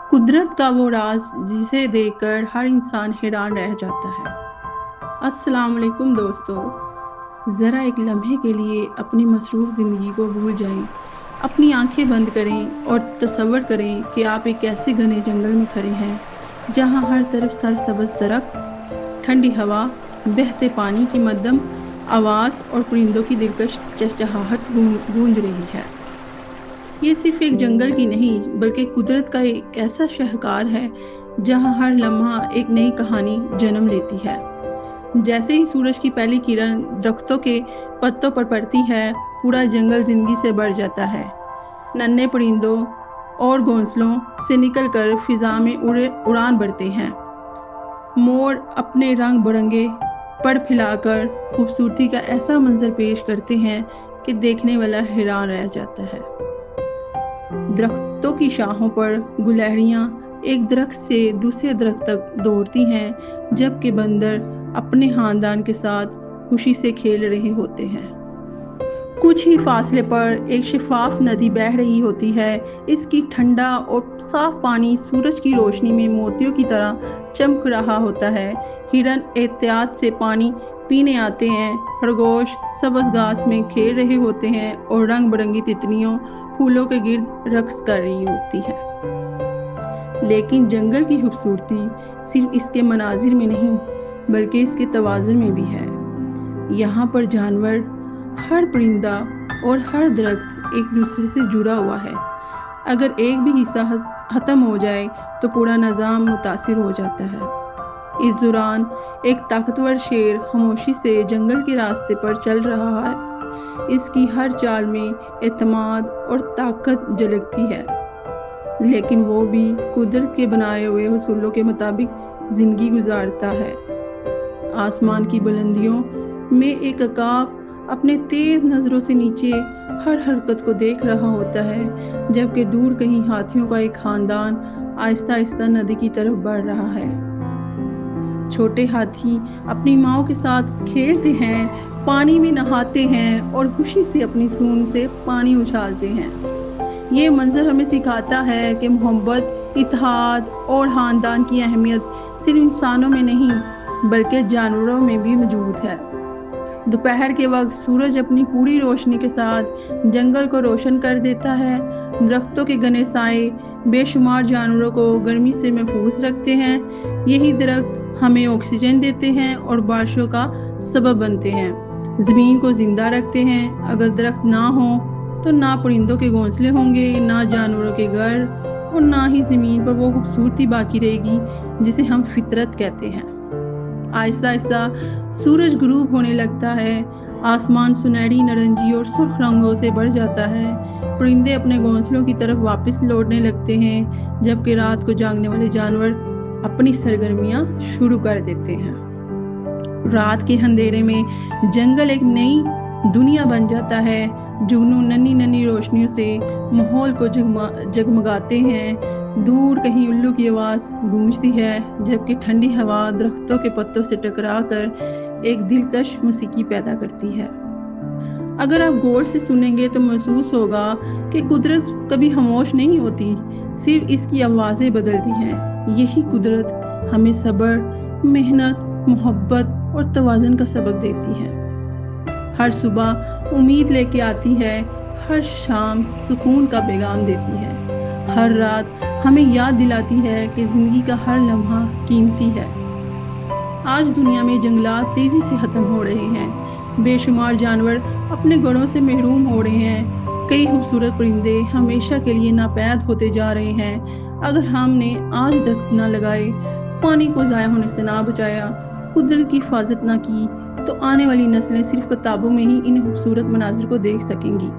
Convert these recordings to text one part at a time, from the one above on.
कुदरत का वो राज जिसे देखकर हर इंसान हैरान रह जाता है। अस्सलाम वालेकुम दोस्तों, ज़रा एक लम्हे के लिए अपनी मसरूफ़ ज़िंदगी को भूल जाएं, अपनी आंखें बंद करें और तसव्वुर करें कि आप एक ऐसे घने जंगल में खड़े हैं जहां हर तरफ सरसब्ज़ दरख्त, ठंडी हवा, बहते पानी की मद्धम आवाज़ और परिंदों की दिलकश चहचहाहट गूंज रही है। ये सिर्फ एक जंगल की नहीं बल्कि कुदरत का एक ऐसा शाहकार है जहां हर लम्हा एक नई कहानी जन्म लेती है। जैसे ही सूरज की पहली किरण दरख्तों के पत्तों पर पड़ती है, पूरा जंगल जिंदगी से भर जाता है। नन्हे परिंदों और घोंसलों से निकलकर फिजा में उड़ान भरते हैं। मोर अपने रंग बिरंगे पर फैलाकर खूबसूरती का ऐसा मंजर पेश करते हैं कि देखने वाला हैरान रह जाता है। दरख्तों की शाखों पर गुलहरियां एक दरख्त से दूसरे दरख्त तक दौड़ती हैं, जबकि बंदर अपने खानदान के साथ खुशी से खेल रहे होते हैं। कुछ ही फासले पर एक शफाफ नदी बह रही होती है। इसकी ठंडा और साफ पानी सूरज की रोशनी में मोतियों की तरह चमक रहा होता है। हिरन एहतियात से पानी पीने आते हैं, खरगोश सब्ज़ घास में खेल रहे होते हैं और रंग बिरंगी तितलियों फूलों के गिर्द रक्स कर रही होती है। लेकिन जंगल की खूबसूरती सिर्फ इसके मनाजिर में नहीं बल्कि इसके तवाज़ुन में भी है। यहाँ पर जानवर, हर परिंदा और हर दरख्त एक दूसरे से जुड़ा हुआ है। अगर एक भी हिस्सा ख़त्म हो जाए तो पूरा निज़ाम मुतासिर हो जाता है। इस दौरान एक ताकतवर शेर खामोशी से जंगल के रास्ते पर चल रहा है। इसकी हर चाल में एतमाद और ताकत झलकती है, लेकिन वो भी कुदरत के बनाए हुए उसूलों के मुताबिक जिंदगी गुजारता है। आसमान की बुलंदियों में एक अकाब अपने तेज नजरों से नीचे हर हरकत को देख रहा होता है, जबकि दूर कहीं हाथियों का एक खानदान आहिस्ता आहिस्ता नदी की तरफ बढ़ रहा है। छोटे हाथी अपनी माओ के साथ खेलते हैं, पानी में नहाते हैं और खुशी से अपनी सूंड से पानी उछालते हैं। ये मंजर हमें सिखाता है कि मोहब्बत, इत्तेहाद और खानदान की अहमियत सिर्फ इंसानों में नहीं बल्कि जानवरों में भी मौजूद है। दोपहर के वक्त सूरज अपनी पूरी रोशनी के साथ जंगल को रोशन कर देता है। दरख्तों के घने साए बेशुमार जानवरों को गर्मी से महफूज रखते हैं। यही दरख्त हमें ऑक्सीजन देते हैं और बारिशों का सबब बनते हैं, ज़मीन को जिंदा रखते हैं। अगर दरख्त ना हो तो ना परिंदों के घोंसले होंगे, ना जानवरों के घर और ना ही ज़मीन पर वो खूबसूरती बाकी रहेगी जिसे हम फितरत कहते हैं। आहिस्ता आहिस्ता सूरज गुरूब होने लगता है। आसमान सुनहरी, नारंगी और सुर्ख रंगों से भर जाता है। परिंदे अपने घोंसलों की तरफ वापस लौटने लगते हैं, जबकि रात को जागने वाले जानवर अपनी सरगर्मियां शुरू कर देते हैं। रात के अंधेरे में जंगल एक नई दुनिया बन जाता है। जुगनू नन्ही नन्ही रोशनियों से माहौल को जगमगाते हैं। दूर कहीं उल्लू की आवाज़ गूंजती है, जबकि ठंडी हवा दरख्तों के पत्तों से टकराकर एक दिलकश मौसीकी पैदा करती है। अगर आप गौर से सुनेंगे तो महसूस होगा कि कुदरत कभी खामोश नहीं होती, सिर्फ इसकी आवाज़ें बदलती हैं। यही कुदरत हमें सब्र, मेहनत, मोहब्बत और तवाज़ुन का सबक देती है। हर सुबह उम्मीद लेके आती है, हर शाम सुकून का पैगाम देती है, हर रात हमें याद दिलाती है कि ज़िंदगी का हर लम्हा कीमती है। आज दुनिया में जंगलात तेज़ी से ख़त्म हो रहे हैं, बेशुमार जानवर अपने गढ़ों से महरूम हो रहे हैं, कई खूबसूरत परिंदे हमेशा के लिए नापैद होते जा रहे हैं। अगर हमने आज दरख्त ना लगाए, पानी को ज़ाया होने से ना बचाया, कुदरत की हिफाजत ना की, तो आने वाली नस्लें सिर्फ किताबों में ही इन खूबसूरत मनाजिर को देख सकेंगी।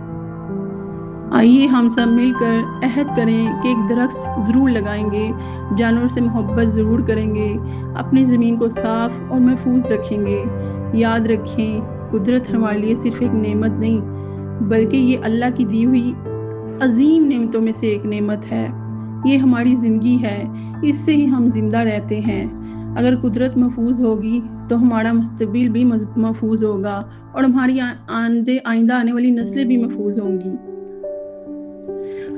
आइए हम सब मिलकर अहद करें कि एक दरख्त ज़रूर लगाएंगे, जानवर से मोहब्बत ज़रूर करेंगे, अपनी ज़मीन को साफ़ और महफूज रखेंगे। याद रखें, कुदरत हमारे लिए सिर्फ एक नेमत नहीं बल्कि ये अल्लाह की दी हुई अजीम नेमतों में से एक नेमत है। ये हमारी ज़िंदगी है, इससे ही हम जिंदा रहते हैं। अगर कुदरत महफूज होगी तो हमारा मुस्तकबिल भी महफूज होगा और हमारी आइंदा आने वाली नस्लें भी महफूज होंगी।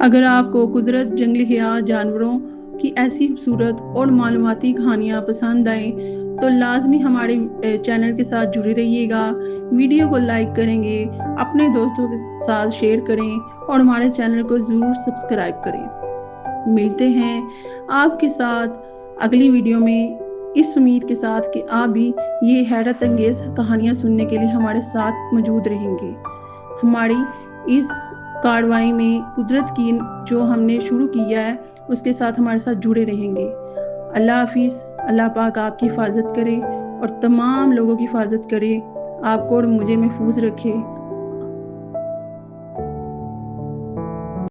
अगर आपको कुदरत, जंगली हयात, जानवरों कि ऐसी खूबसूरत और मालूमाती कहानियाँ पसंद आएँ तो लाजमी हमारे चैनल के साथ जुड़े रहिएगा। वीडियो को लाइक करेंगे, अपने दोस्तों के साथ शेयर करें और हमारे चैनल को ज़रूर सब्सक्राइब करें। मिलते हैं आपके साथ अगली वीडियो में, इस उम्मीद के साथ कि आप भी ये हैरत अंगेज़ कहानियाँ सुनने के लिए हमारे साथ मौजूद रहेंगे। हमारी इस कार्रवाई में कुदरत की जो हमने शुरू किया है उसके साथ हमारे साथ जुड़े रहेंगे। अल्लाह हाफिज़। अल्लाह पाक आपकी हिफाजत करे और तमाम लोगों की हिफाजत करे, आपको और मुझे महफूज रखे।